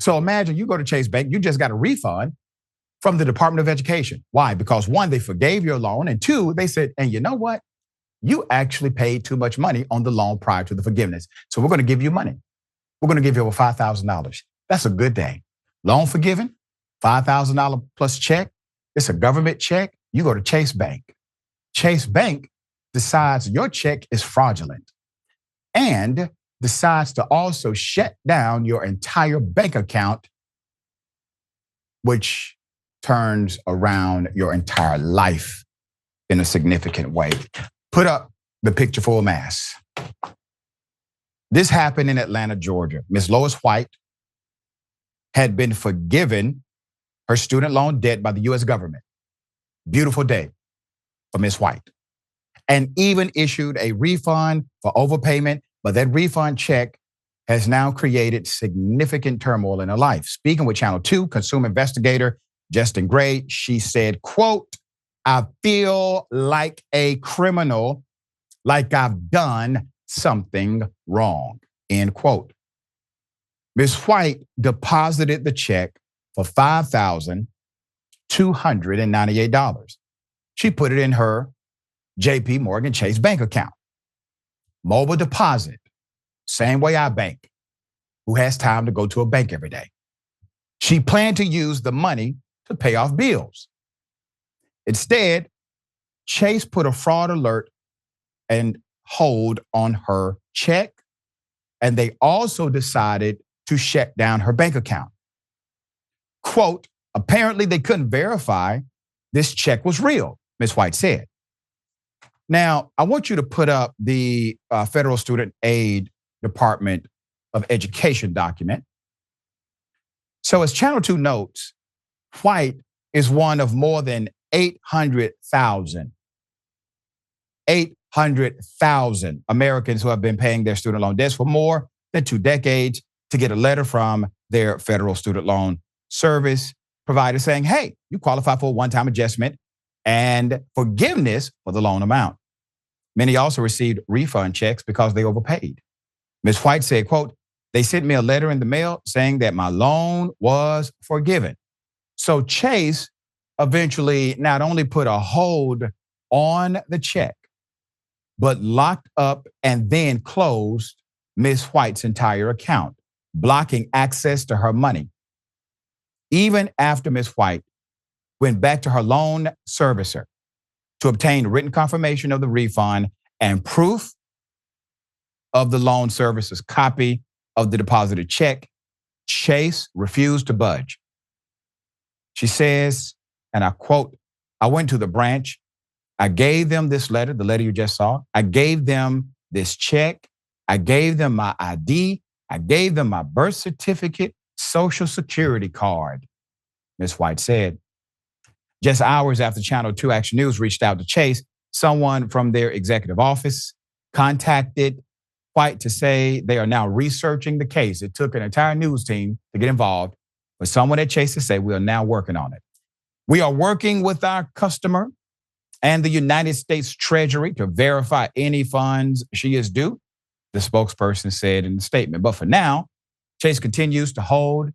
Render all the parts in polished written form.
So imagine you go to Chase Bank, you just got a refund from the Department of Education. Why? Because one, they forgave your loan, and two, they said, and you know what? You actually paid too much money on the loan prior to the forgiveness. So we're going to give you money. We're going to give you over $5,000. That's a good day. Loan forgiven, $5,000 plus check. It's a government check. You go to Chase Bank. Chase Bank decides your check is fraudulent and decides to also shut down your entire bank account, which turns around your entire life in a significant way. Put up the picture full mass. This happened in Atlanta, Georgia. Miss Lois White had been forgiven her student loan debt by the U.S. government. Beautiful day for Miss White. And even issued a refund for overpayment, but that refund check has now created significant turmoil in her life. Speaking with Channel 2, Consumer Investigator Justin Gray, she said, quote, I feel like a criminal, like I've done something wrong, end quote. Ms. White deposited the check for $5,298. She put it in her JP Morgan Chase bank account. Mobile deposit, same way I bank. Who has time to go to a bank every day? She planned to use the money to pay off bills. Instead, Chase put a fraud alert and hold on her check, and they also decided to shut down her bank account. Quote, apparently they couldn't verify this check was real, Ms. White said. Now, I want you to put up the Federal Student Aid Department of Education document. So as Channel 2 notes, White is one of more than 800,000 Americans who have been paying their student loan debts for more than 2 decades to get a letter from their federal student loan service provider saying, hey, you qualify for a one-time adjustment and forgiveness for the loan amount. Many also received refund checks because they overpaid. Ms. White said, quote, they sent me a letter in the mail saying that my loan was forgiven. So Chase eventually not only put a hold on the check, but locked up and then closed Ms. White's entire account, blocking access to her money. Even after Ms. White went back to her loan servicer to obtain written confirmation of the refund and proof of the loan servicer's copy of the deposited check, Chase refused to budge. She says, and I quote, I went to the branch. I gave them this letter, the letter you just saw. I gave them this check. I gave them my ID. I gave them my birth certificate, social security card, Ms. White said. Just hours after Channel 2 Action News reached out to Chase, someone from their executive office contacted White to say they are now researching the case. It took an entire news team to get involved, but someone at Chase to say we are now working on it. We are working with our customer and the United States Treasury to verify any funds she is due, the spokesperson said in the statement. But for now, Chase continues to hold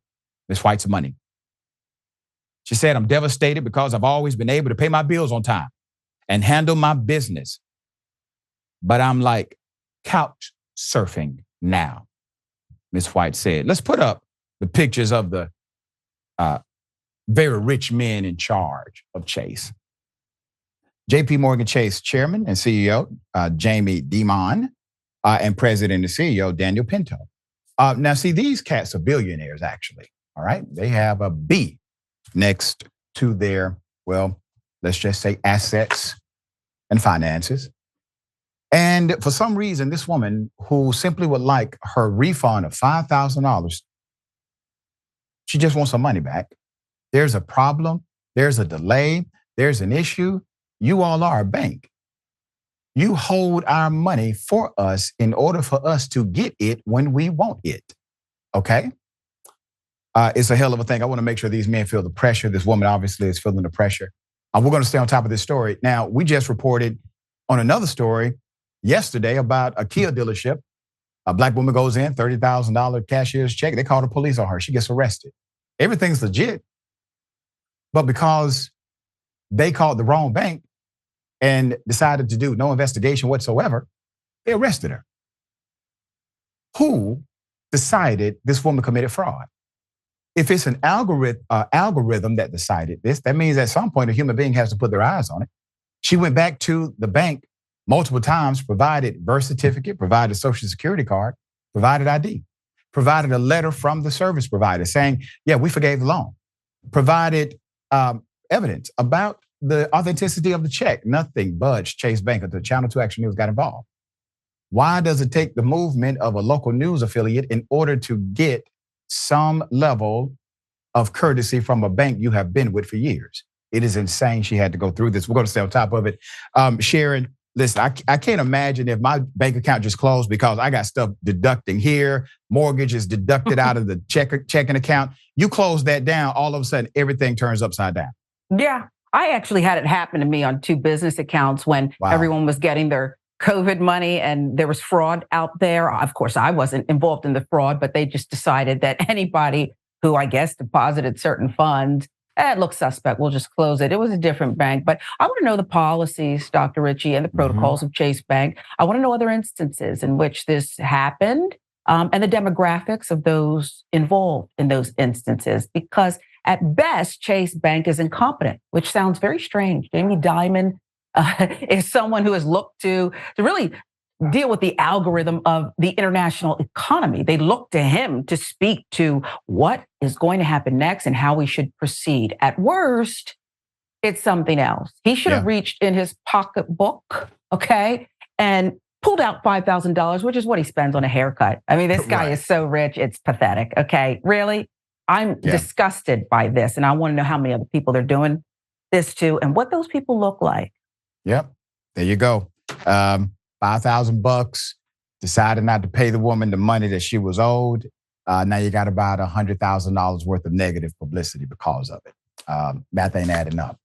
Ms. White's money. She said, I'm devastated because I've always been able to pay my bills on time and handle my business. But I'm like couch surfing now, Ms. White said. Let's put up the pictures of the very rich men in charge of Chase. JP Morgan Chase Chairman and CEO, Jamie Dimon, and President and CEO, Daniel Pinto. Now, see, these cats are billionaires, actually, all right? They have a B next to their, well, let's just say assets and finances. And for some reason, this woman who simply would like her refund of $5,000, she just wants her money back. There's a problem. There's a delay. There's an issue. You all are a bank. You hold our money for us in order for us to get it when we want it. Okay? It's a hell of a thing. I want to make sure these men feel the pressure. This woman obviously is feeling the pressure. We're going to stay on top of this story. Now, we just reported on another story yesterday about a Kia dealership A black woman goes in, $30,000 cashier's check. They call the police on her. She gets arrested. Everything's legit. But because they called the wrong bank and decided to do no investigation whatsoever, they arrested her. Who decided this woman committed fraud? If it's an algorithm that decided this, that means at some point a human being has to put their eyes on it. She went back to the bank multiple times, provided birth certificate, provided social security card, provided ID, provided a letter from the service provider saying, yeah, we forgave the loan, provided evidence about the authenticity of the check. Nothing budged Chase Bank until Channel 2 Action News got involved. Why does it take the movement of a local news affiliate in order to get some level of courtesy from a bank you have been with for years? It is insane she had to go through this. We're going to stay on top of it. Sharon, listen, I can't imagine if my bank account just closed because I got stuff deducting here, mortgage is deducted out of the checking account. You close that down, all of a sudden everything turns upside down. Yeah, I actually had it happen to me on 2 business accounts when everyone was getting their COVID money and there was fraud out there. Of course, I wasn't involved in the fraud, but they just decided that anybody who I guess deposited certain funds, it looks suspect, we'll just close it. It was a different bank. But I want to know the policies, Dr. Richey, and the protocols of Chase Bank. I want to know other instances in which this happened and the demographics of those involved in those instances. Because at best, Chase Bank is incompetent, which sounds very strange. Jamie Dimon is someone who has looked to really deal with the algorithm of the international economy. They look to him to speak to what is going to happen next and how we should proceed. At worst, it's something else. He should have reached in his pocketbook, okay, and pulled out $5,000, which is what he spends on a haircut. I mean, this guy is so rich, it's pathetic, okay? Really? I'm disgusted by this, and I want to know how many other people they're doing this to and what those people look like. Yep, there you go. $5,000, decided not to pay the woman the money that she was owed. Now you got about $100,000 worth of negative publicity because of it. Math ain't adding up.